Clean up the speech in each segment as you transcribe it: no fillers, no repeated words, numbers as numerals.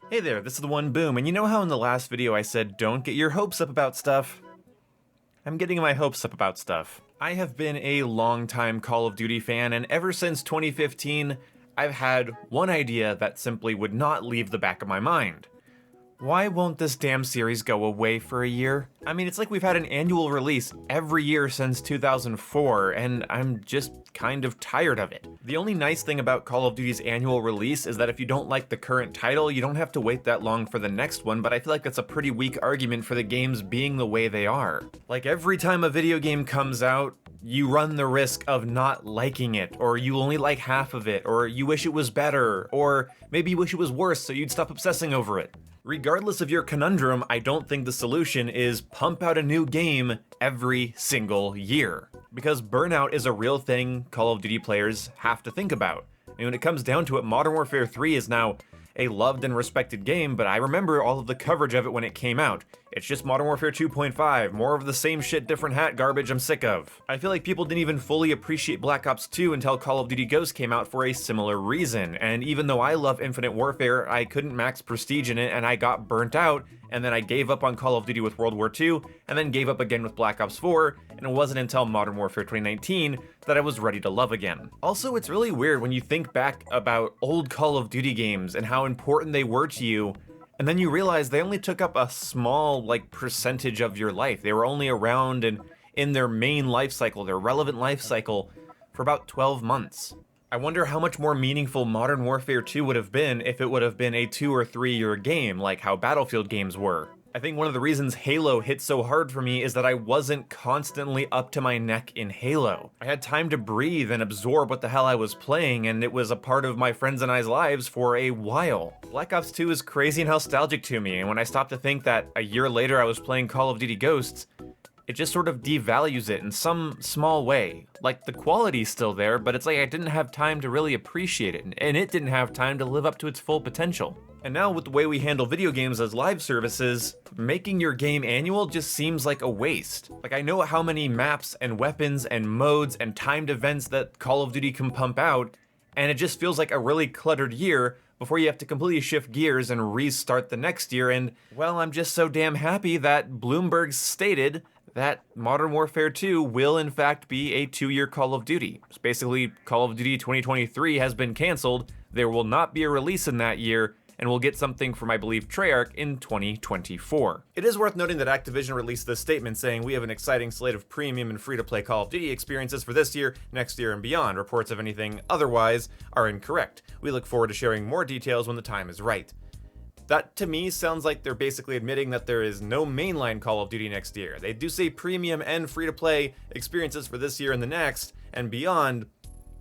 Hey there, this is the One Boom, and you know how in the last video I said don't get your hopes up about stuff? I'm getting my hopes up about stuff. I have been a long-time Call of Duty fan, and ever since 2015, I've had one idea that simply would not leave the back of my mind. Why won't this damn series go away for a year? I mean, it's like we've had an annual release every year since 2004, and I'm just kind of tired of it. The only nice thing about Call of Duty's annual release is that if you don't like the current title, you don't have to wait that long for the next one, but I feel like that's a pretty weak argument for the games being the way they are. Like, every time a video game comes out, you run the risk of not liking it, or you only like half of it, or you wish it was better, or maybe you wish it was worse so you'd stop obsessing over it. Regardless of your conundrum, I don't think the solution is pump out a new game every single year. Because burnout is a real thing Call of Duty players have to think about. And when it comes down to it, Modern Warfare 3 is now a loved and respected game, but I remember all of the coverage of it when it came out. It's just Modern Warfare 2.5, more of the same shit, different hat garbage I'm sick of. I feel like people didn't even fully appreciate Black Ops 2 until Call of Duty Ghosts came out for a similar reason, and even though I love Infinite Warfare, I couldn't max prestige in it and I got burnt out, and then I gave up on Call of Duty with World War II, and then gave up again with Black Ops 4, and it wasn't until Modern Warfare 2019 that I was ready to love again. Also, it's really weird when you think back about old Call of Duty games and how important they were to you, and then you realize they only took up a small, percentage of your life. They were only around and in their main life cycle, their relevant life cycle, for about 12 months. I wonder how much more meaningful Modern Warfare 2 would have been if it would have been a 2 or 3 year game, like how Battlefield games were. I think one of the reasons Halo hit so hard for me is that I wasn't constantly up to my neck in Halo. I had time to breathe and absorb what the hell I was playing, and it was a part of my friends and I's lives for a while. Black Ops 2 is crazy and nostalgic to me, and when I stopped to think that a year later I was playing Call of Duty Ghosts, it just sort of devalues it in some small way. Like, the quality's still there, but it's like I didn't have time to really appreciate it, and it didn't have time to live up to its full potential. And now with the way we handle video games as live services, making your game annual just seems like a waste. Like, I know how many maps and weapons and modes and timed events that Call of Duty can pump out, and it just feels like a really cluttered year before you have to completely shift gears and restart the next year, and, well, I'm just so damn happy that Bloomberg stated that Modern Warfare 2 will in fact be a 2-year Call of Duty. It's basically Call of Duty 2023 has been canceled, there will not be a release in that year, and we'll get something from, I believe, Treyarch in 2024. It is worth noting that Activision released this statement saying, "We have an exciting slate of premium and free-to-play Call of Duty experiences for this year, next year, and beyond. Reports of anything otherwise are incorrect. We look forward to sharing more details when the time is right." That, to me, sounds like they're basically admitting that there is no mainline Call of Duty next year. They do say premium and free-to-play experiences for this year and the next, and beyond,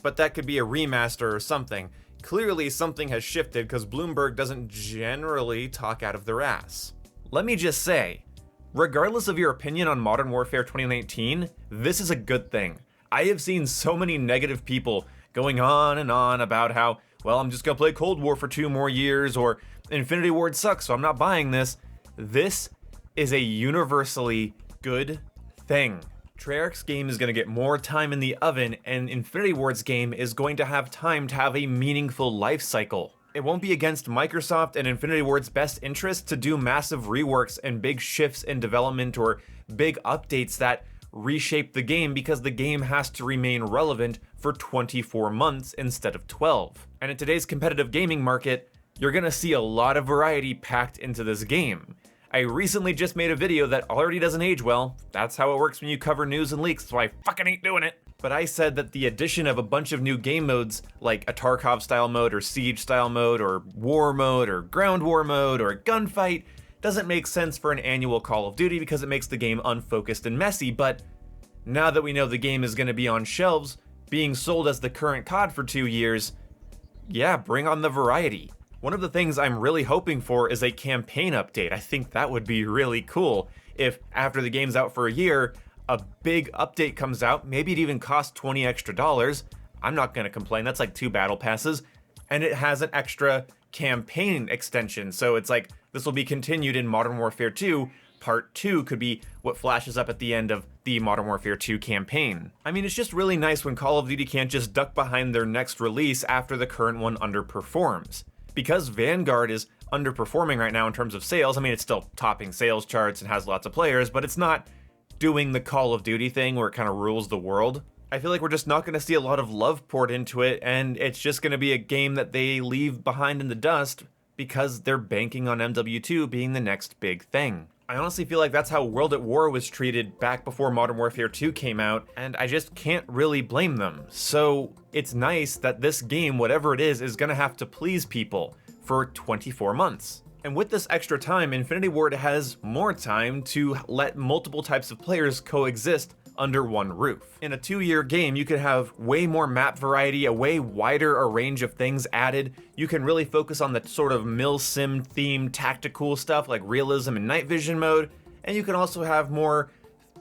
but that could be a remaster or something. Clearly, something has shifted because Bloomberg doesn't generally talk out of their ass. Let me just say, regardless of your opinion on Modern Warfare 2019, this is a good thing. I have seen so many negative people going on and on about how, well, I'm just gonna play Cold War for 2 more years, or Infinity Ward sucks, so I'm not buying this. This is a universally good thing. Treyarch's game is going to get more time in the oven, and Infinity Ward's game is going to have time to have a meaningful life cycle. It won't be against Microsoft and Infinity Ward's best interest to do massive reworks and big shifts in development or big updates that reshape the game, because the game has to remain relevant for 24 months instead of 12. And in today's competitive gaming market, you're gonna see a lot of variety packed into this game. I recently just made a video that already doesn't age well. That's how it works when you cover news and leaks, so I fucking ain't doing it. But I said that the addition of a bunch of new game modes, like a Tarkov style mode, or Siege style mode, or War mode, or Ground War mode, or Gunfight, doesn't make sense for an annual Call of Duty because it makes the game unfocused and messy. But now that we know the game is gonna be on shelves, being sold as the current COD for 2 years, yeah, bring on the variety. One of the things I'm really hoping for is a campaign update. I think that would be really cool if, after the game's out for a year, a big update comes out. Maybe it even costs $20 extra. I'm not gonna complain, that's like 2 battle passes. And it has an extra campaign extension, so it's like, this will be continued in Modern Warfare 2. Part 2 could be what flashes up at the end of the Modern Warfare 2 campaign. I mean, it's just really nice when Call of Duty can't just duck behind their next release after the current one underperforms. Because Vanguard is underperforming right now in terms of sales. I mean, it's still topping sales charts and has lots of players, but it's not doing the Call of Duty thing where it kind of rules the world. I feel like we're just not going to see a lot of love poured into it, and it's just going to be a game that they leave behind in the dust because they're banking on MW2 being the next big thing. I honestly feel like that's how World at War was treated back before Modern Warfare 2 came out, and I just can't really blame them. So it's nice that this game, whatever it is going to have to please people for 24 months. And with this extra time, Infinity Ward has more time to let multiple types of players coexist under one roof. In a 2-year game, you could have way more map variety, a way wider range of things added. You can really focus on the sort of mil-sim themed tactical stuff like realism and night vision mode, and you can also have more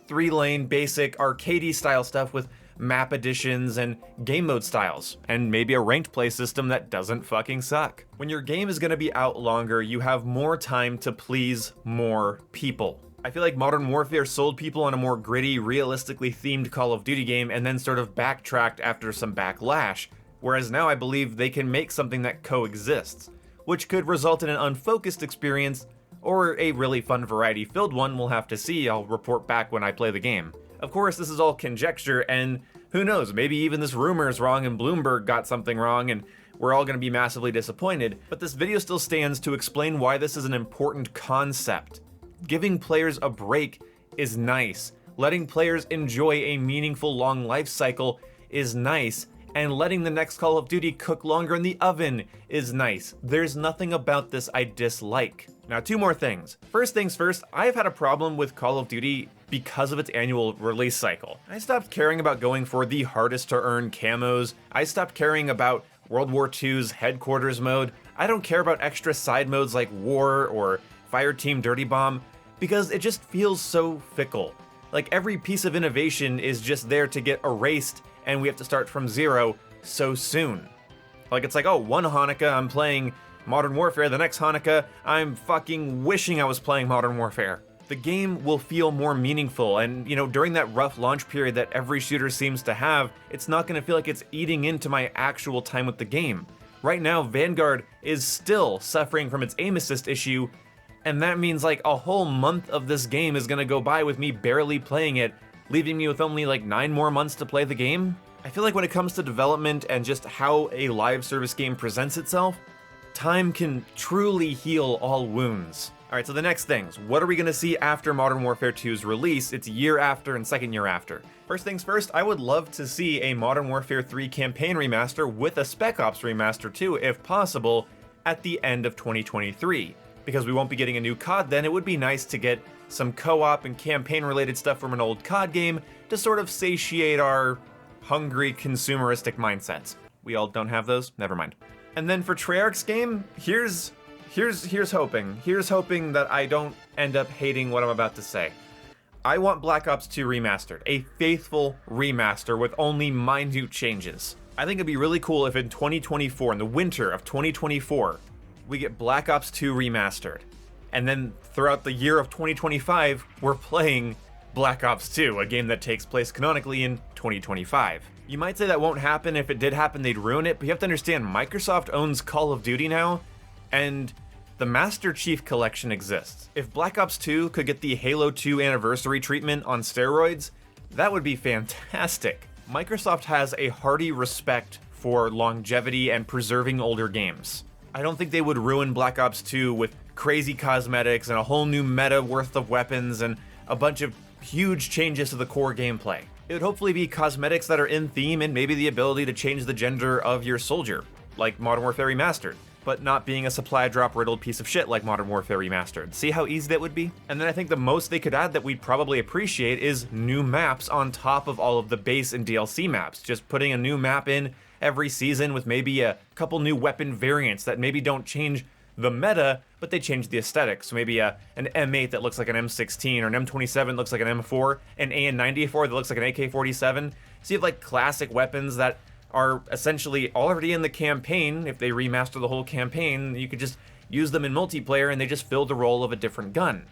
3-lane basic arcadey style stuff with map additions and game mode styles, and maybe a ranked play system that doesn't fucking suck. When your game is gonna be out longer, you have more time to please more people. I feel like Modern Warfare sold people on a more gritty, realistically themed Call of Duty game and then sort of backtracked after some backlash, whereas now I believe they can make something that coexists, which could result in an unfocused experience or a really fun variety-filled one. We'll have to see. I'll report back when I play the game. Of course, this is all conjecture, and who knows, maybe even this rumor is wrong and Bloomberg got something wrong and we're all going to be massively disappointed, but this video still stands to explain why this is an important concept. Giving players a break is nice. Letting players enjoy a meaningful long life cycle is nice. And letting the next Call of Duty cook longer in the oven is nice. There's nothing about this I dislike. Now, 2 more things. First things first, I've had a problem with Call of Duty because of its annual release cycle. I stopped caring about going for the hardest to earn camos. I stopped caring about World War II's headquarters mode. I don't care about extra side modes like War or Fireteam Dirty Bomb, because it just feels so fickle. Like every piece of innovation is just there to get erased and we have to start from zero so soon. Like it's like, oh, one Hanukkah I'm playing Modern Warfare, the next Hanukkah I'm fucking wishing I was playing Modern Warfare. The game will feel more meaningful, and you know, during that rough launch period that every shooter seems to have, it's not gonna feel like it's eating into my actual time with the game. Right now, Vanguard is still suffering from its aim assist issue, and that means like a whole month of this game is gonna go by with me barely playing it, leaving me with only like 9 more months to play the game. I feel like when it comes to development and just how a live service game presents itself, time can truly heal all wounds. Alright, so the next things. What are we gonna see after Modern Warfare 2's release? It's a year after and second year after. First things first, I would love to see a Modern Warfare 3 campaign remaster with a Spec Ops remaster too, if possible, at the end of 2023. Because we won't be getting a new COD then, it would be nice to get some co-op and campaign-related stuff from an old COD game to sort of satiate our hungry consumeristic mindsets. We all don't have those? Never mind. And then for Treyarch's game, here's hoping. Here's hoping that I don't end up hating what I'm about to say. I want Black Ops 2 remastered, a faithful remaster with only minute changes. I think it'd be really cool if in 2024, in the winter of 2024, we get Black Ops 2 remastered. And then throughout the year of 2025, we're playing Black Ops 2, a game that takes place canonically in 2025. You might say that won't happen. If it did happen, they'd ruin it, but you have to understand, Microsoft owns Call of Duty now, and the Master Chief Collection exists. If Black Ops 2 could get the Halo 2 anniversary treatment on steroids, that would be fantastic. Microsoft has a hearty respect for longevity and preserving older games. I don't think they would ruin Black Ops 2 with crazy cosmetics and a whole new meta worth of weapons and a bunch of huge changes to the core gameplay. It would hopefully be cosmetics that are in theme and maybe the ability to change the gender of your soldier, like Modern Warfare Remastered, but not being a supply drop riddled piece of shit like Modern Warfare Remastered. See how easy that would be? And then I think the most they could add that we'd probably appreciate is new maps on top of all of the base and DLC maps. Just putting a new map in every season with maybe a couple new weapon variants that maybe don't change the meta, but they change the aesthetics. So maybe an M8 that looks like an M16, or an M27 that looks like an M4, an AN94 that looks like an AK-47. So you have like classic weapons that are essentially already in the campaign. If they remaster the whole campaign, you could just use them in multiplayer and they just fill the role of a different gun.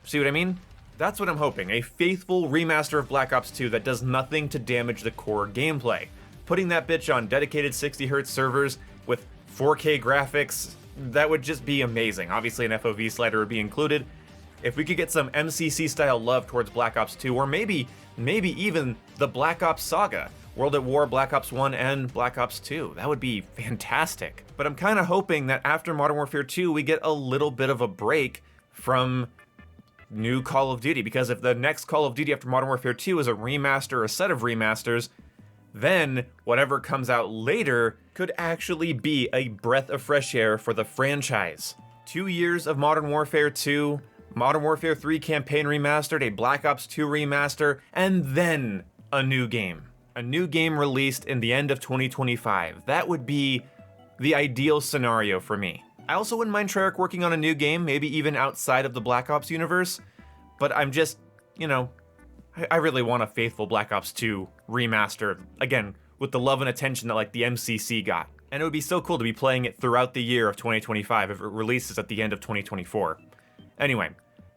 See what I mean? That's what I'm hoping, a faithful remaster of Black Ops 2 that does nothing to damage the core gameplay. Putting that bitch on dedicated 60Hz servers with 4K graphics, that would just be amazing. Obviously, an FOV slider would be included. If we could get some MCC-style love towards Black Ops 2, or maybe even the Black Ops saga, World at War, Black Ops 1, and Black Ops 2, that would be fantastic. But I'm kind of hoping that after Modern Warfare 2, we get a little bit of a break from new Call of Duty, because if the next Call of Duty after Modern Warfare 2 is a remaster or a set of remasters, then whatever comes out later could actually be a breath of fresh air for the franchise. 2 years of Modern Warfare 2, Modern Warfare 3 campaign remastered, a Black Ops 2 remaster, and then a new game. A new game released in the end of 2025. That would be the ideal scenario for me. I also wouldn't mind Treyarch working on a new game, maybe even outside of the Black Ops universe, but I'm just, you know, I really want a faithful Black Ops 2 remaster, again, with the love and attention that like the MCC got. And it would be so cool to be playing it throughout the year of 2025 if it releases at the end of 2024. Anyway,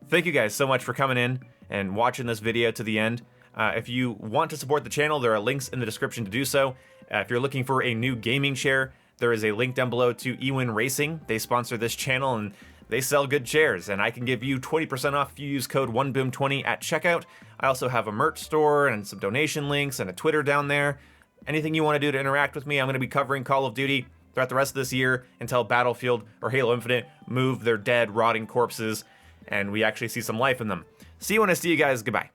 thank you guys so much for coming in and watching this video to the end. If you want to support the channel, there are links in the description to do so. If you're looking for a new gaming chair, there is a link down below to Ewin Racing. They sponsor this channel and they sell good chairs, and I can give you 20% off if you use code 1boom20 at checkout. I also have a merch store and some donation links and a Twitter down there. Anything you want to do to interact with me, I'm going to be covering Call of Duty throughout the rest of this year until Battlefield or Halo Infinite move their dead, rotting corpses and we actually see some life in them. See you when I see you guys. Goodbye.